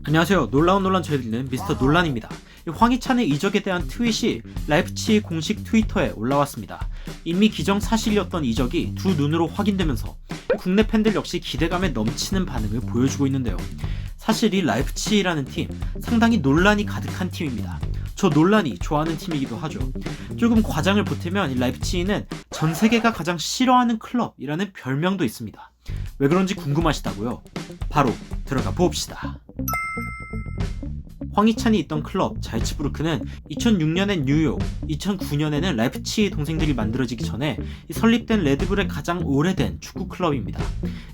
안녕하세요. 놀라운 논란 전해드리는 미스터 논란입니다. 황희찬의 이적에 대한 트윗이 라이프치히 공식 트위터에 올라왔습니다. 이미 기정사실이었던 이적이 두 눈으로 확인되면서 국내 팬들 역시 기대감에 넘치는 반응을 보여주고 있는데요. 사실 이 라이프치히라는 팀 상당히 논란이 가득한 팀입니다. 저 논란이 좋아하는 팀이기도 하죠. 조금 과장을 보태면 이 라이프치히는 전 세계가 가장 싫어하는 클럽이라는 별명도 있습니다. 왜 그런지 궁금하시다고요? 바로 들어가 봅시다. 황희찬이 있던 클럽 잘츠부르크는 2006년엔 뉴욕, 2009년에는 라이프치히 동생들이 만들어지기 전에 설립된 레드불의 가장 오래된 축구 클럽입니다.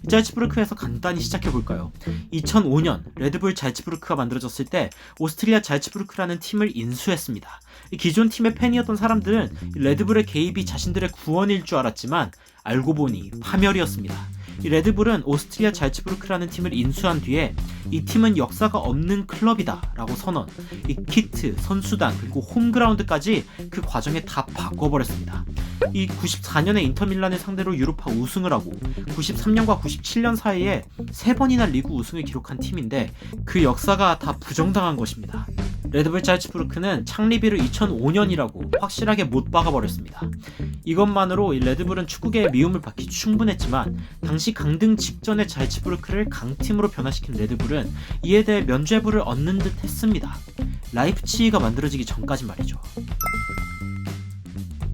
잘츠부르크에서 간단히 시작해볼까요? 2005년 레드불 잘츠부르크가 만들어졌을 때 오스트리아 잘츠부르크라는 팀을 인수했습니다. 기존 팀의 팬이었던 사람들은 레드불의 개입이 자신들의 구원일 줄 알았지만 알고 보니 파멸이었습니다. 이 레드불은 오스트리아 잘츠부르크라는 팀을 인수한 뒤에 이 팀은 역사가 없는 클럽이다 라고 선언, 이 키트, 선수단 그리고 홈그라운드까지 그 과정에 다 바꿔버렸습니다. 이 94년에 인터밀란을 상대로 유로파 우승을 하고 93년과 97년 사이에 3번이나 리그 우승을 기록한 팀인데 그 역사가 다 부정당한 것입니다. 레드불 잘츠부르크는 창립일을 2005년이라고 확실하게 못 박아버렸습니다. 이것만으로 이 레드불은 축구계의 미움을 받기 충분했지만 당시 강등 직전의 잘츠부르크를 강팀으로 변화시킨 레드불은 이에 대해 면죄부를 얻는 듯 했습니다. 라이프치히가 만들어지기 전까지 말이죠.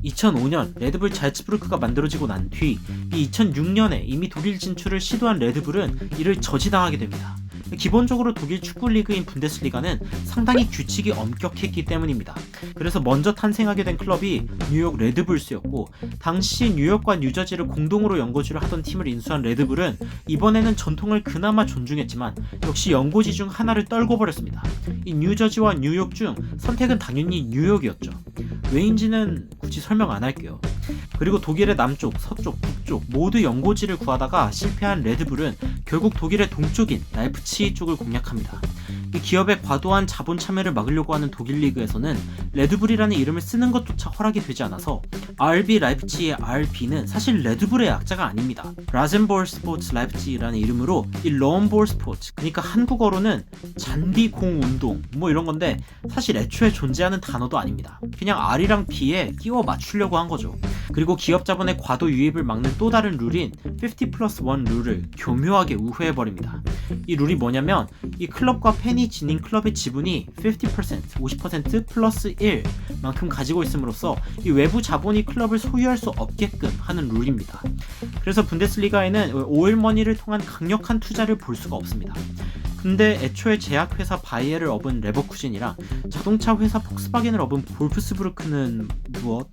2005년 레드불 잘츠부르크가 만들어지고 난 뒤 2006년에 이미 독일 진출을 시도한 레드불은 이를 저지당하게 됩니다. 기본적으로 독일 축구 리그인 분데스리가는 상당히 규칙이 엄격했기 때문입니다. 그래서 먼저 탄생하게 된 클럽이 뉴욕 레드불스였고 당시 뉴욕과 뉴저지를 공동으로 연고지로 하던 팀을 인수한 레드불은 이번에는 전통을 그나마 존중했지만 역시 연고지 중 하나를 떨궈버렸습니다. 이 뉴저지와 뉴욕 중 선택은 당연히 뉴욕이었죠. 왜인지는 굳이 설명 안 할게요. 그리고 독일의 남쪽, 서쪽, 북쪽 모두 연고지를 구하다가 실패한 레드불은 결국 독일의 동쪽인 라이프치히 쪽을 공략합니다. 이 기업의 과도한 자본 참여를 막으려고 하는 독일 리그에서는 레드불이라는 이름을 쓰는 것조차 허락이 되지 않아서 RB 라이프치히의 RB는 사실 레드불의 약자가 아닙니다. 라젠볼 스포츠 라이프치히라는 이름으로 이 럼볼 스포츠, 그러니까 한국어로는 잔디 공 운동 뭐 이런 건데 사실 애초에 존재하는 단어도 아닙니다. 그냥 R이랑 B에 끼워 맞추려고 한 거죠. 그리고 기업 자본의 과도 유입을 막는 또 다른 룰인 50+1 룰을 교묘하게 우회해버립니다. 이 룰이 뭐냐면 이 클럽과 팬이 지닌 클럽의 지분이 50% 플러스 1 만큼 가지고 있음으로써 이 외부 자본이 클럽을 소유할 수 없게끔 하는 룰입니다. 그래서 분데스리가에는 오일머니를 통한 강력한 투자를 볼 수가 없습니다. 근데 애초에 제약회사 바이에를 업은 레버쿠젠이랑 자동차 회사 폭스바겐을 업은 볼프스부르크는 무엇?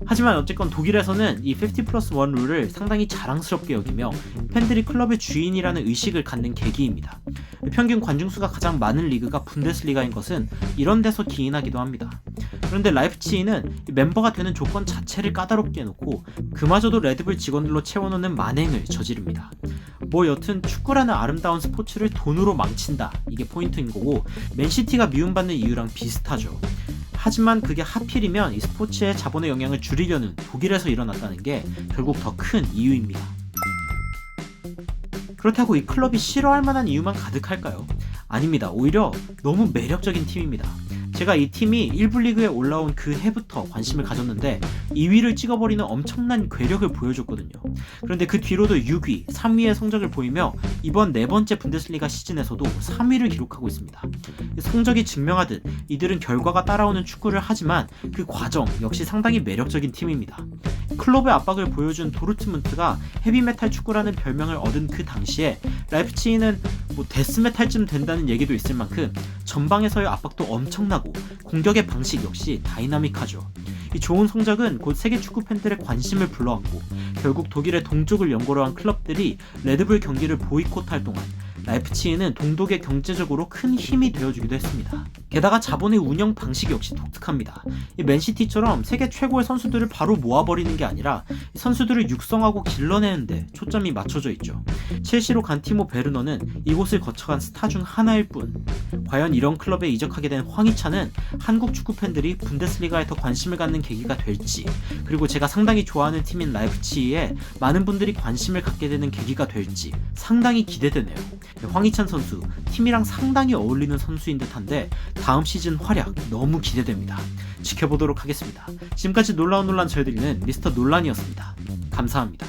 하지만 어쨌건 독일에서는 이 50+1 룰을 상당히 자랑스럽게 여기며 팬들이 클럽의 주인이라는 의식을 갖는 계기입니다. 평균 관중수가 가장 많은 리그가 분데스리가인 것은 이런 데서 기인하기도 합니다. 그런데 라이프치히는 멤버가 되는 조건 자체를 까다롭게 해놓고 그마저도 레드불 직원들로 채워놓는 만행을 저지릅니다. 뭐 여튼 축구라는 아름다운 스포츠를 돈으로 망친다, 이게 포인트인 거고 맨시티가 미움받는 이유랑 비슷하죠. 하지만 그게 하필이면 이 스포츠의 자본의 영향을 줄이려는 독일에서 일어났다는 게 결국 더 큰 이유입니다. 그렇다고 이 클럽이 싫어할 만한 이유만 가득할까요? 아닙니다. 오히려 너무 매력적인 팀입니다. 제가 이 팀이 1부 리그에 올라온 그 해부터 관심을 가졌는데 2위를 찍어버리는 엄청난 괴력을 보여줬거든요. 그런데 그 뒤로도 6위, 3위의 성적을 보이며 이번 4번째 분데스리가 시즌에서도 3위를 기록하고 있습니다. 성적이 증명하듯 이들은 결과가 따라오는 축구를 하지만 그 과정 역시 상당히 매력적인 팀입니다. 클럽의 압박을 보여준 도르트문트가 헤비메탈 축구라는 별명을 얻은 그 당시에 라이프치히는 데스메탈쯤 된다는 얘기도 있을 만큼 전방에서의 압박도 엄청나고 공격의 방식 역시 다이나믹하죠. 이 좋은 성적은 곧 세계 축구 팬들의 관심을 불러왔고 결국 독일의 동쪽을 연고로 한 클럽들이 레드불 경기를 보이콧할 동안 라이프치히는 동독에 경제적으로 큰 힘이 되어주기도 했습니다. 게다가 자본의 운영 방식 역시 독특합니다. 이 맨시티처럼 세계 최고의 선수들을 바로 모아버리는 게 아니라 이 선수들을 육성하고 길러내는데 초점이 맞춰져 있죠. 첼시로 간 티모 베르너는 이곳을 거쳐간 스타 중 하나일 뿐. 과연 이런 클럽에 이적하게 된 황희찬은 한국 축구 팬들이 분데스리가에 더 관심을 갖는 계기가 될지, 그리고 제가 상당히 좋아하는 팀인 라이프치히에 많은 분들이 관심을 갖게 되는 계기가 될지 상당히 기대되네요. 황희찬 선수, 팀이랑 상당히 어울리는 선수인 듯한데 다음 시즌 활약 너무 기대됩니다. 지켜보도록 하겠습니다. 지금까지 놀라운 논란 전해드리는 미스터 논란이었습니다. 감사합니다.